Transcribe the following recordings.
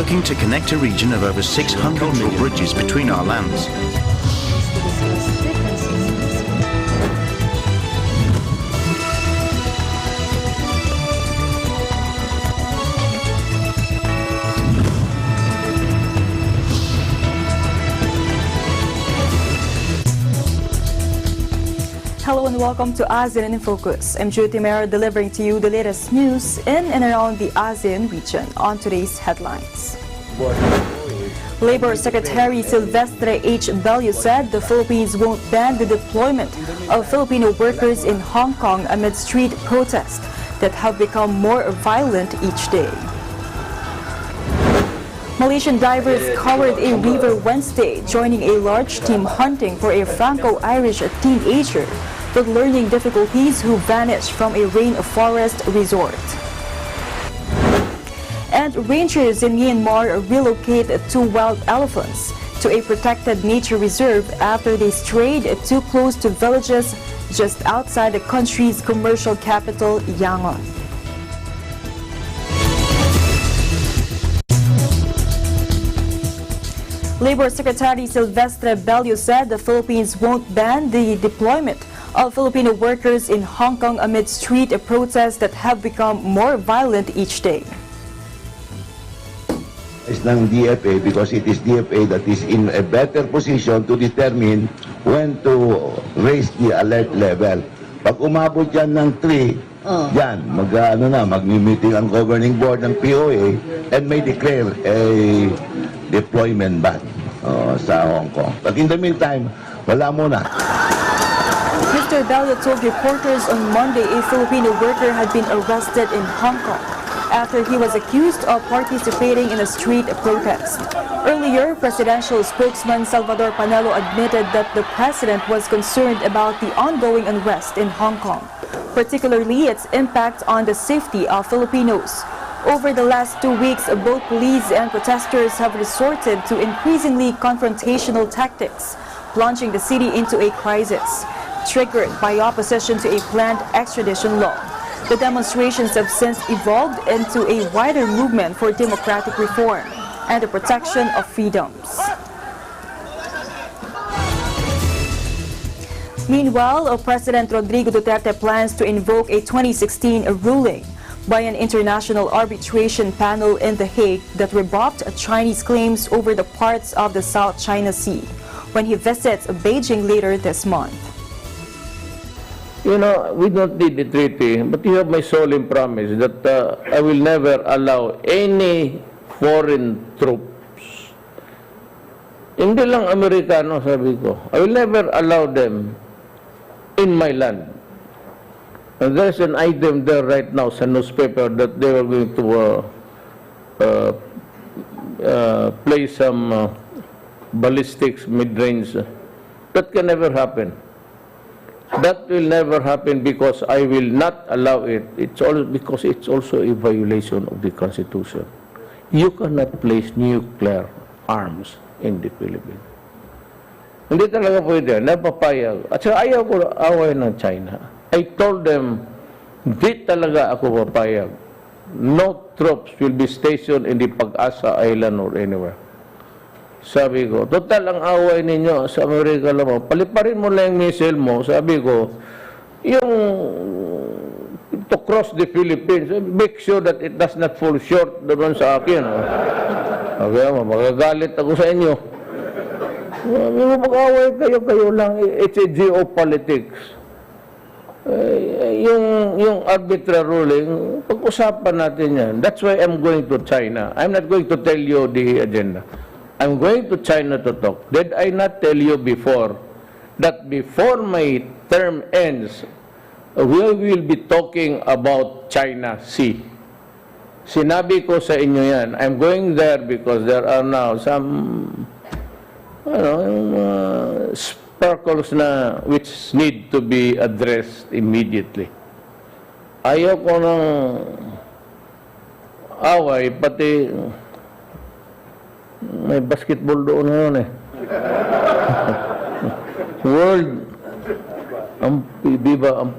working to connect a region of over 600 bridges between our lands. Hello and welcome to ASEAN in Focus. I'm Judy Mera delivering to you the latest news in and around the ASEAN region on today's headlines. Labor Secretary Silvestre H. Bello said the Philippines won't ban the deployment of Filipino workers in Hong Kong amid street protests that have become more violent each day. Malaysian divers covered a river Wednesday, joining a large team hunting for a Franco-Irish teenager with learning difficulties who vanished from a rainforest resort. And rangers in Myanmar relocate two wild elephants to a protected nature reserve after they strayed too close to villages just outside the country's commercial capital, Yangon. Labor Secretary Silvestre Bello said the Philippines won't ban the deployment of Filipino workers in Hong Kong amid street protests that have become more violent each day. It's ng DFA because it is DFA that is in a better position to determine when to raise the alert level. Pag umabot yan ng 3, yan, magmi-meeting ang governing board ng POA and may declare a deployment ban sa Hong Kong. But in the meantime, wala muna. Mr. Bello told reporters on Monday a Filipino worker had been arrested in Hong Kong after he was accused of participating in a street protest. Earlier, presidential spokesman Salvador Panelo admitted that the president was concerned about the ongoing unrest in Hong Kong, particularly its impact on the safety of Filipinos. Over the last 2 weeks, both police and protesters have resorted to increasingly confrontational tactics, plunging the city into a crisis, triggered by opposition to a planned extradition law. The demonstrations have since evolved into a wider movement for democratic reform and the protection of freedoms. Meanwhile, President Rodrigo Duterte plans to invoke a 2016 ruling by an international arbitration panel in The Hague that rebuffed Chinese claims over the parts of the South China Sea when he visits Beijing later this month. You know, we don't need the treaty, but you have my solemn promise that I will never allow any foreign troops. Hindi lang Amerikano, sabi ko. I will never allow them in my land. And there's an item there right now sa newspaper that they are going to place some ballistics mid-range. That can never happen. That will never happen because I will not allow it. It's all because it's also a violation of the Constitution. You cannot place nuclear arms in the Philippines. Hindi talaga pwede. Napapayag. At saka ayaw ko away ng China. I told them, di talaga ako papayag. No troops will be stationed in the Pag-asa Island or anywhere. Sabi ko, total ang away ninyo sa Amerika lamang. Paliparin mo lang yung missile mo. Sabi ko, yung to cross the Philippines, make sure that it does not fall short doon sa akin. Okay, magagalit ako sa inyo. Mag-away kayo lang. It's a geopolitics. Yung arbitrary ruling, pag-usapan natin yan. That's why I'm going to China. I'm not going to tell you the agenda. I'm going to China to talk. Did I not tell you before that before my term ends, we will be talking about China Sea? Sinabi ko sa inyo yan. I'm going there because there are now some sparkles na which need to be addressed immediately. Ayaw ko ng away, pati may basketball doon ngayon eh. World, ang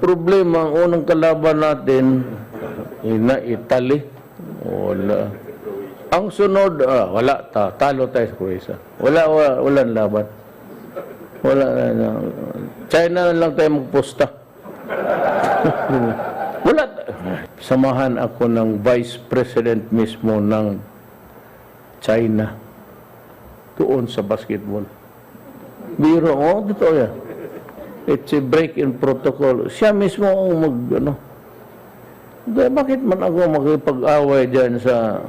problema, ang unang kalaban natin, na Italy. Wala. Ang sunod, wala, talo tayo sa Croatia. Walang laban. Wala na. China na lang tayo magposta. Wala. Samahan ako ng Vice President mismo ng China doon sa basketball. Biro, totoo yan. It's a break in protocol. Siya mismo ang bakit man ako makipag-away dyan sa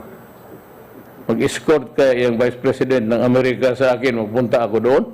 mag-escort kaya yung Vice President ng Amerika sa akin, magpunta ako doon?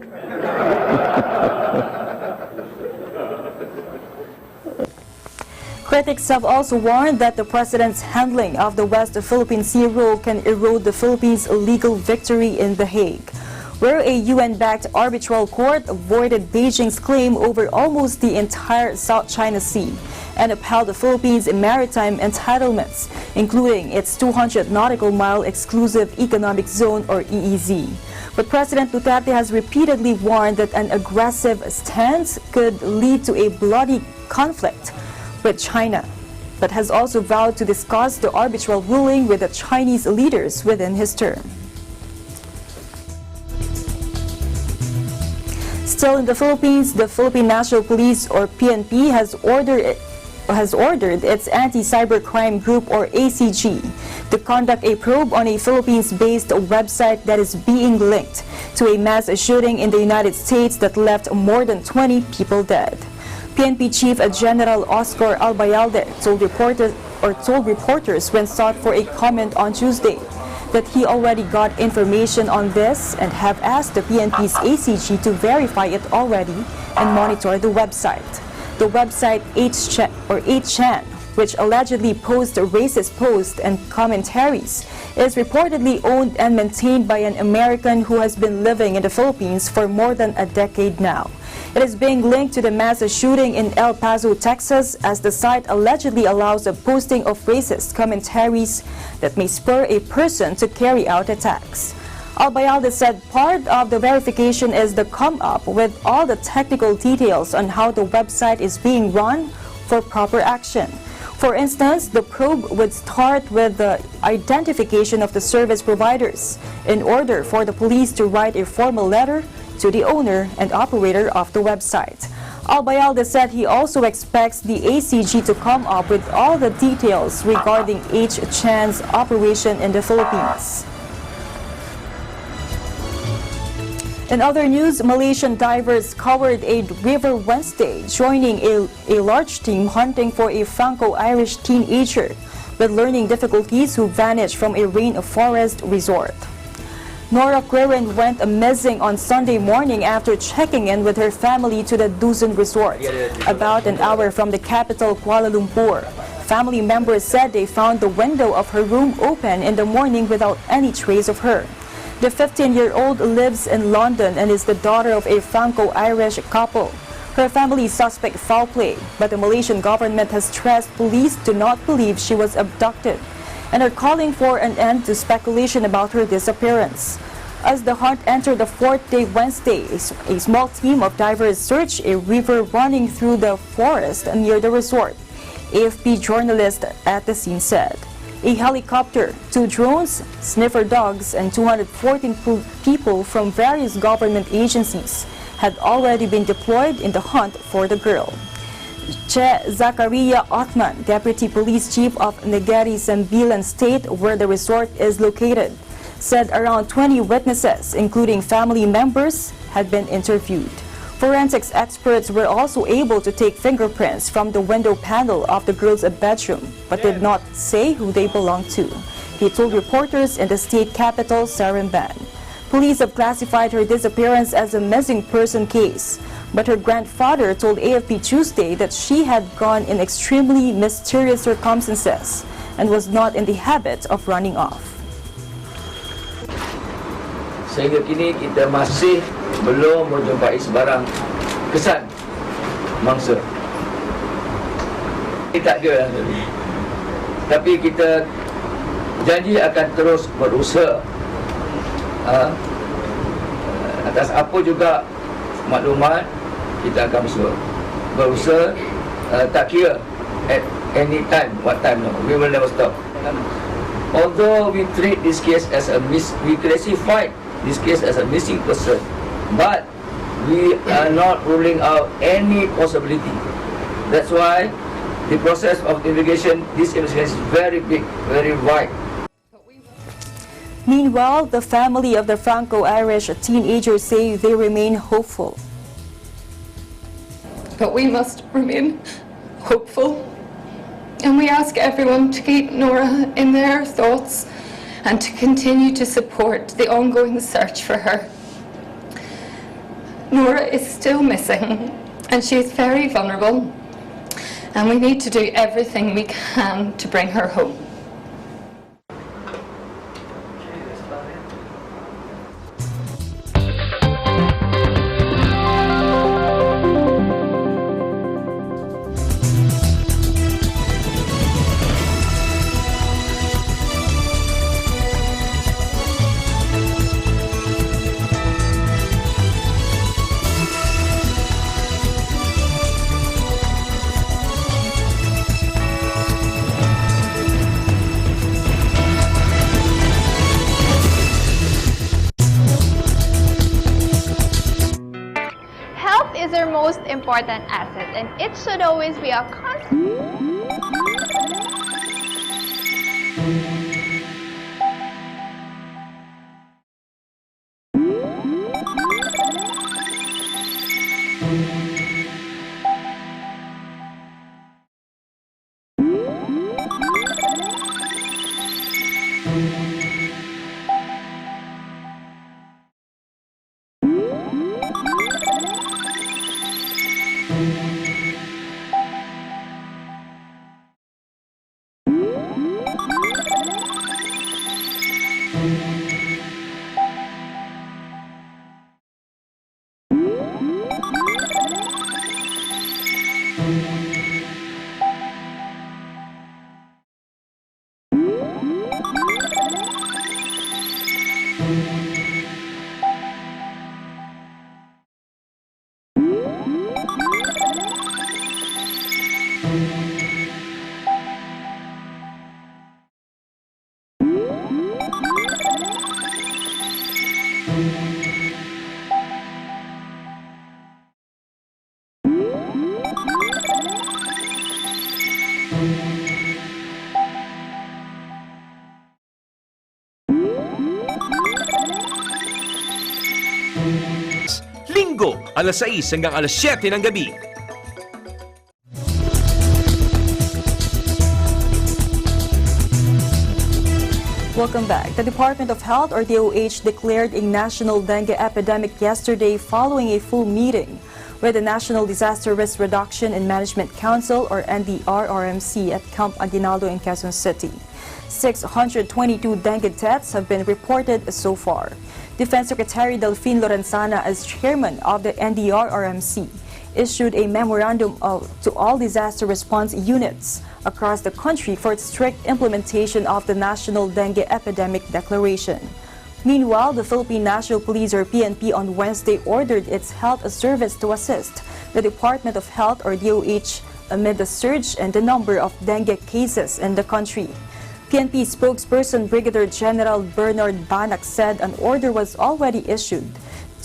Critics have also warned that the president's handling of the West Philippine Sea rule can erode the Philippines' legal victory in The Hague, where a UN-backed arbitral court avoided Beijing's claim over almost the entire South China Sea and upheld the Philippines' maritime entitlements, including its 200 nautical mile exclusive economic zone, or EEZ. But President Duterte has repeatedly warned that an aggressive stance could lead to a bloody conflict with China, but has also vowed to discuss the arbitral ruling with the Chinese leaders within his term. Still in the Philippines, the Philippine National Police, or PNP, has ordered its anti-cybercrime group, or ACG, to conduct a probe on a Philippines-based website that is being linked to a mass shooting in the United States that left more than 20 people dead. PNP Chief General Oscar Albayalde told reporters when sought for a comment on Tuesday that he already got information on this and have asked the PNP's ACG to verify it already and monitor the website. The website 8chan, which allegedly posts racist posts and commentaries, is reportedly owned and maintained by an American who has been living in the Philippines for more than a decade now. It is being linked to the mass shooting in El Paso, Texas, as the site allegedly allows the posting of racist commentaries that may spur a person to carry out attacks. Albayalde said part of the verification is the come up with all the technical details on how the website is being run for proper action. For instance, the probe would start with the identification of the service providers in order for the police to write a formal letter to the owner and operator of the website. Albayalde said he also expects the ACG to come up with all the details regarding H-Chan's operation in the Philippines. In other news, Malaysian divers covered a river Wednesday, joining a large team hunting for a Franco-Irish teenager with learning difficulties who vanished from a rainforest resort. Nora Quirin went missing on Sunday morning after checking in with her family to the Dusun Resort, about an hour from the capital Kuala Lumpur. Family members said they found the window of her room open in the morning without any trace of her. The 15-year-old lives in London and is the daughter of a Franco-Irish couple. Her family suspect foul play, but the Malaysian government has stressed police do not believe she was abducted and are calling for an end to speculation about her disappearance. As the hunt entered the fourth day Wednesday, a small team of divers searched a river running through the forest near the resort, AFP journalist at the scene said. A helicopter, 2 drones, sniffer dogs, and 214 people from various government agencies had already been deployed in the hunt for the girl. Che Zakaria Othman, Deputy Police Chief of Negeri Sembilan State, where the resort is located, said around 20 witnesses, including family members, had been interviewed. Forensics experts were also able to take fingerprints from the window panel of the girl's bedroom, but did not say who they belonged to. He told reporters in the state capital, Saramban. Police have classified her disappearance as a missing person case, but her grandfather told AFP Tuesday that she had gone in extremely mysterious circumstances and was not in the habit of running off. Sehingga kini kita masih belum menjumpai sebarang kesan mangsa. Kita tak ada. Tapi kita janji akan terus berusaha atas apa juga maklumat kita akan berusaha tak kira at any time, what time, we will never stop. Although we treat this case as we classified this case as a missing person, but we are not ruling out any possibility. That's why the process of investigation, this investigation is very big, very wide. Meanwhile, the family of the Franco-Irish teenager say they remain hopeful. But we must remain hopeful. And we ask everyone to keep Nora in their thoughts and to continue to support the ongoing search for her. Nora is still missing and she is very vulnerable, and we need to do everything we can to bring her home. Health is our most important asset, and it should always be a constant. Linggo, alas 6 hanggang alas 7 ng gabi. Welcome back. The Department of Health, or DOH, declared a national dengue epidemic yesterday following a full meeting with the National Disaster Risk Reduction and Management Council, or NDRRMC, at Camp Aguinaldo in Quezon City. 622 dengue deaths have been reported so far. Defense Secretary Delfin Lorenzana, as chairman of the NDRRMC, issued a memorandum to all disaster response units across the country for its strict implementation of the National Dengue Epidemic Declaration. Meanwhile, the Philippine National Police, or PNP, on Wednesday ordered its health service to assist the Department of Health, or DOH, amid the surge in the number of dengue cases in the country. PNP spokesperson Brigadier General Bernard Banak said an order was already issued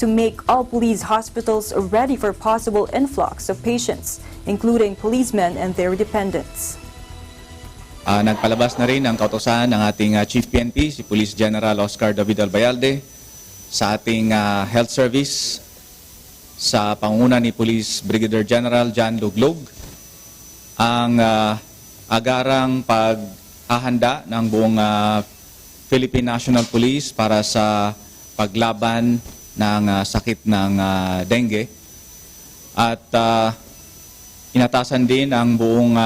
to make all police hospitals ready for possible influx of patients, including policemen and their dependents. Nagpalabas na rin ang kautosan ng ating Chief PNP, si Police General Oscar David Albayalde, sa ating health service sa pangunguna ni Police Brigadier General John Luglog, ang agarang paghahanda ng buong Philippine National Police para sa paglaban ng sakit ng dengue, at inatasan din ang buong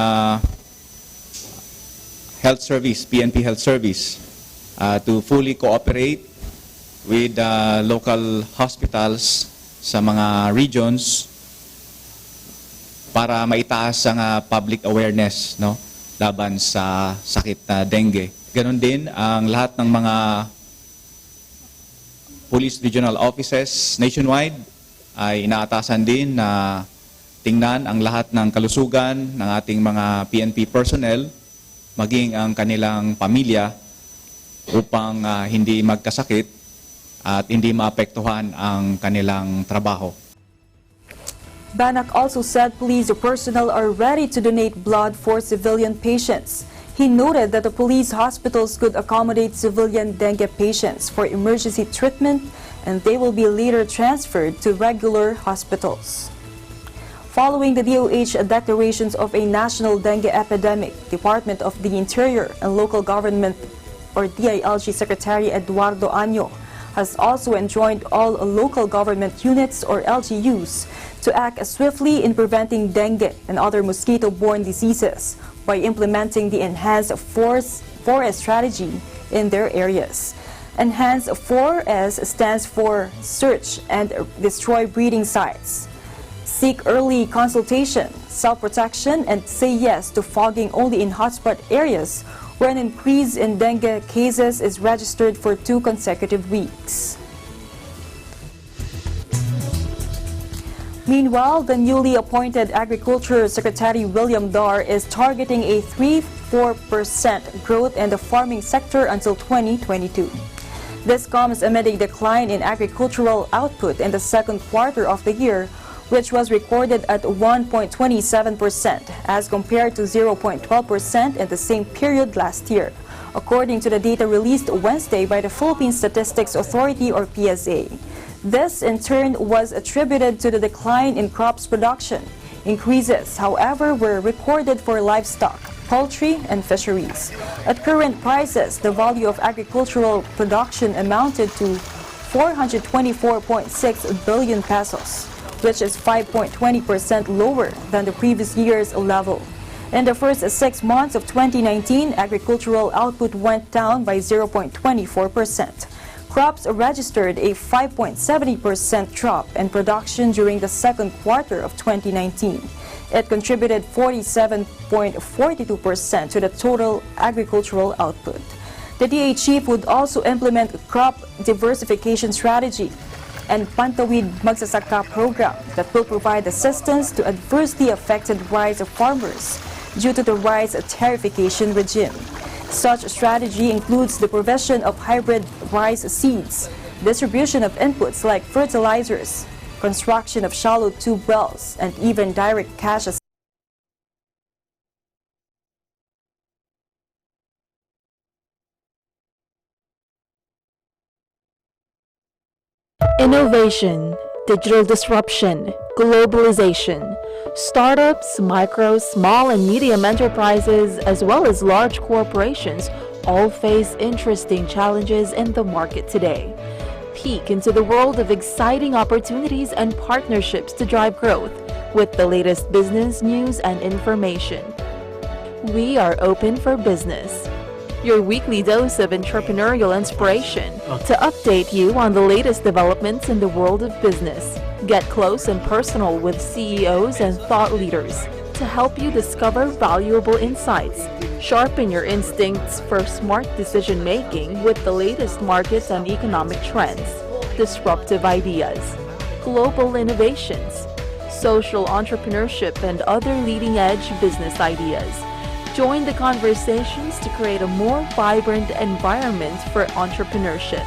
health service, PNP Health Service, to fully cooperate with local hospitals sa mga regions para maitaas ang public awareness, no, laban sa sakit na dengue. Ganon din ang lahat ng mga police regional offices nationwide ay inaatasan din na tingnan ang lahat ng kalusugan ng ating mga PNP personnel, maging ang kanilang pamilya, upang hindi magkasakit at hindi maapektuhan ang kanilang trabaho. Banak also said police personnel are ready to donate blood for civilian patients. He noted that the police hospitals could accommodate civilian dengue patients for emergency treatment, and they will be later transferred to regular hospitals. Following the DOH declarations of a national dengue epidemic, Department of the Interior and Local Government or DILG Secretary Eduardo Año has also enjoined all local government units or LGUs to act swiftly in preventing dengue and other mosquito-borne diseases by implementing the Enhanced Forest Strategy in their areas. Enhanced 4S stands for Search and Destroy Breeding Sites, Seek Early Consultation, Self-Protection, and Say Yes to Fogging only in hotspot areas where an increase in dengue cases is registered for 2 consecutive weeks. Meanwhile, the newly appointed Agriculture Secretary William Dar is targeting a 3-4% growth in the farming sector until 2022. This comes amid a decline in agricultural output in the second quarter of the year, which was recorded at 1.27% as compared to 0.12% in the same period last year, according to the data released Wednesday by the Philippine Statistics Authority or PSA. This, in turn, was attributed to the decline in crops production. Increases, however, were recorded for livestock, poultry, and fisheries. At current prices, the value of agricultural production amounted to 424.6 billion pesos, which is 5.20% lower than the previous year's level. In the first 6 months of 2019, agricultural output went down by 0.24%. Crops registered a 5.70% drop in production during the second quarter of 2019. It contributed 47.42% to the total agricultural output. The DA chief would also implement crop diversification strategy and Pantawid Magsasaka program that will provide assistance to adversely affected rice farmers due to the rice tariffication regime. Such strategy includes the provision of hybrid rice seeds, distribution of inputs like fertilizers, construction of shallow tube wells, and even direct cash assistance. Innovation, digital disruption, globalization. Startups, micro, small, and medium enterprises, as well as large corporations, all face interesting challenges in the market today. Peek into the world of exciting opportunities and partnerships to drive growth with the latest business news and information. We are open for business. Your weekly dose of entrepreneurial inspiration to update you on the latest developments in the world of business. Get close and personal with CEOs and thought leaders to help you discover valuable insights. Sharpen your instincts for smart decision making with the latest markets and economic trends, disruptive ideas, global innovations, social entrepreneurship, and other leading edge business ideas. Join the conversations to create a more vibrant environment for entrepreneurship.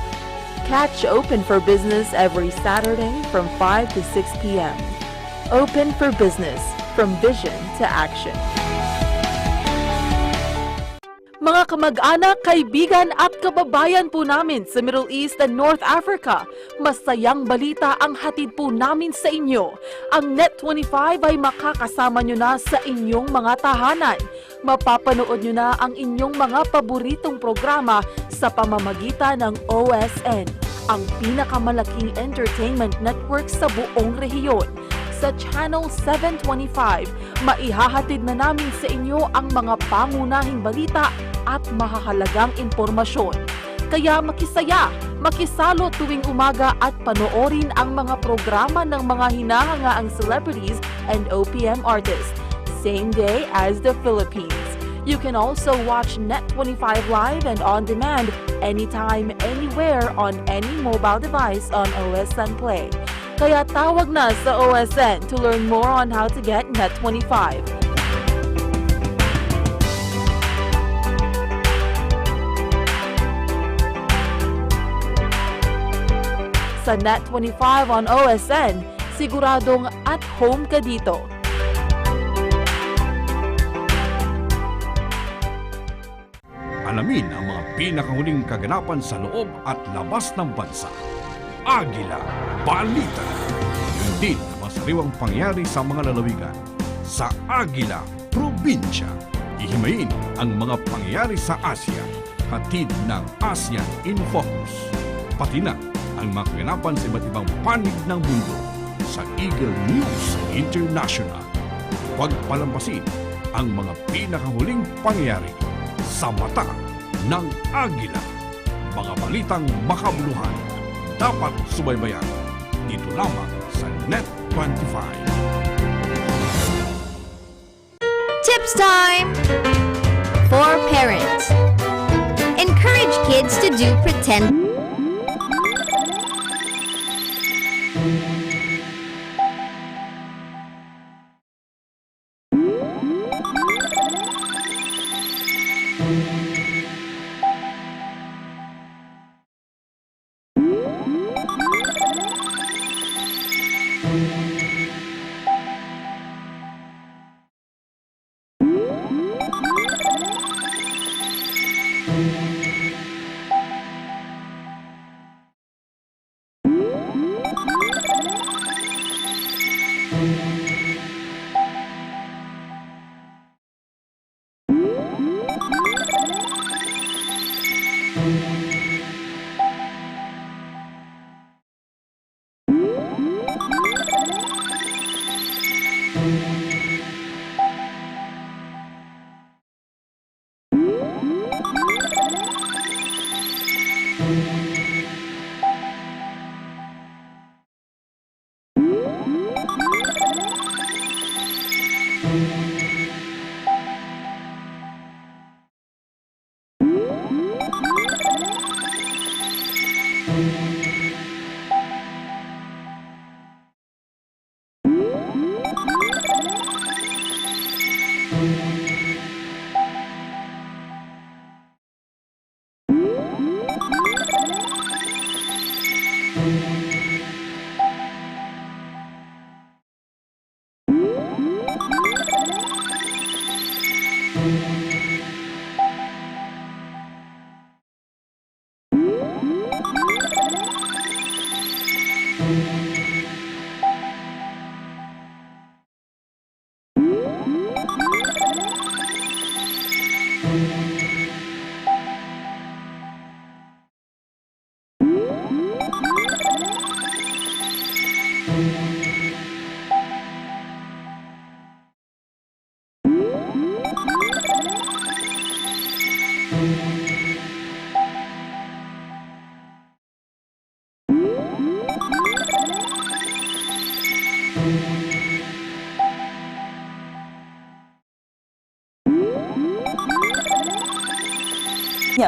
Catch Open for Business every Saturday from 5 to 6 p.m. Open for Business, from vision to action. Mga kamag-anak, kaibigan at kababayan po namin sa Middle East and North Africa, masayang balita ang hatid po namin sa inyo. Ang Net25 ay makakasama nyo na sa inyong mga tahanan. Mapapanood nyo na ang inyong mga paboritong programa sa pamamagitan ng OSN, ang pinakamalaking entertainment network sa buong rehiyon. Sa Channel 725, maihahatid na namin sa inyo ang mga pangunahing balita at mahahalagang impormasyon. Kaya makisaya, makisalo tuwing umaga at panoorin ang mga programa ng mga hinahangaang celebrities and OPM artists, same day as the Philippines. You can also watch Net25 live and on demand anytime, anywhere on any mobile device on OSN Play. Kaya tawag na sa OSN to learn more on how to get Net25. Sa Net 25 on OSN, siguradong at home ka dito. Alamin ang mga pinakahuling kaganapan sa loob at labas ng bansa. Agila Balita. Yun din ang mga sariwang pangyari sa mga lalawigan. Sa Agila Probinsya, ihimayin ang mga pangyayari sa Asia. Hatid ng ASEAN in Focus. Pati na ang mga kaganapan sa iba't ibang panig ng mundo sa Eagle News International. Huwag palampasin ang mga pinakahuling pangyayari sa mata ng Agila. Mga balitang makabuluhan, dapat subaybayan dito lamang sa Net 25. Tips time for parents. Encourage kids to do pretend.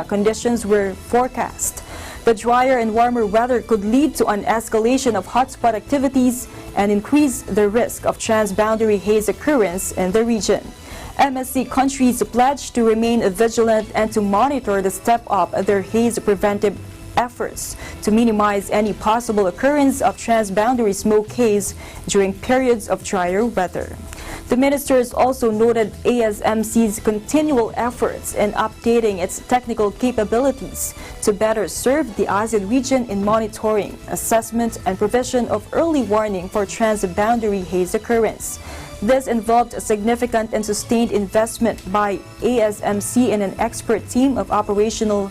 Conditions were forecast. The drier and warmer weather could lead to an escalation of hotspot activities and increase the risk of transboundary haze occurrence in the region. MSC countries pledged to remain vigilant and to monitor the step up their haze preventive efforts to minimize any possible occurrence of transboundary smoke haze during periods of drier weather. The ministers also noted ASMC's continual efforts in updating its technical capabilities to better serve the ASEAN region in monitoring, assessment, and provision of early warning for transboundary haze occurrence. This involved a significant and sustained investment by ASMC in an expert team of operational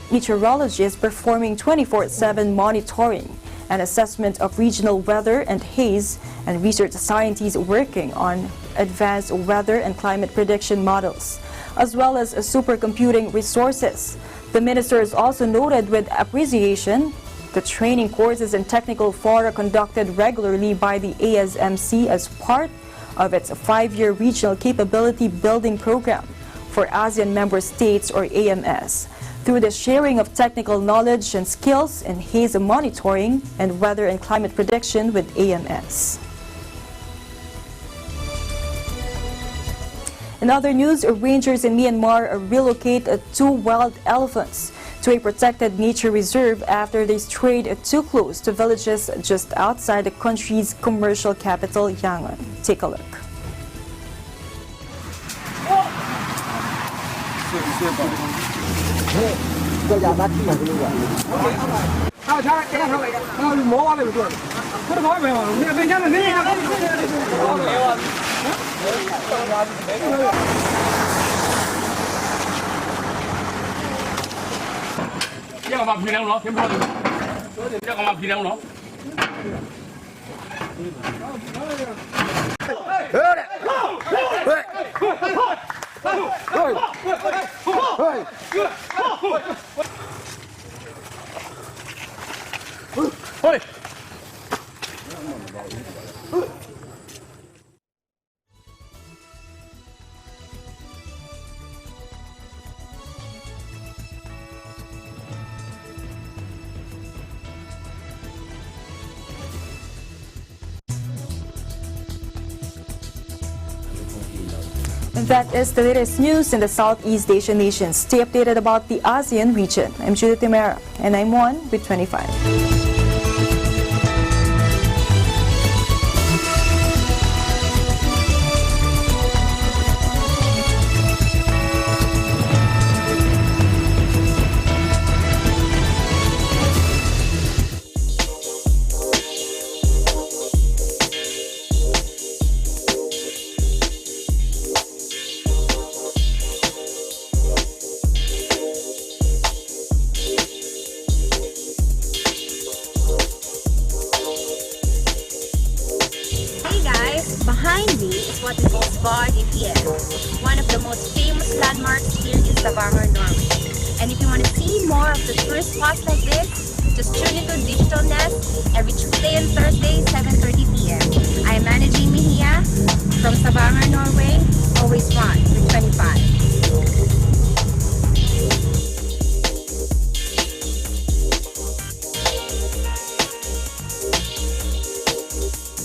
meteorologists performing 24/7 monitoring and assessment of regional weather and haze, and research scientists working on advanced weather and climate prediction models, as well as supercomputing resources. The ministers also noted with appreciation the training courses and technical fora conducted regularly by the ASMC as part of its 5-year regional capability building program for ASEAN member states, or AMS, through the sharing of technical knowledge and skills in haze monitoring and weather and climate prediction with AMS. In other news, rangers in Myanmar relocate 2 wild elephants to a protected nature reserve after they strayed too close to villages just outside the country's commercial capital, Yangon. Take a look. That is the latest news in the Southeast Asian nations. Stay updated about the ASEAN region. I'm Judith Timera, and I'm 1 with 25. Behind me is what we call Bar ASEAN, one of the most famous landmarks here in Stavanger, Norway. And if you want to see more of the tourist spots like this, just tune into Digital Nest every Tuesday and Thursday, 7:30 p.m. I am managing Mihia from Stavanger, Norway, always 1 with 25.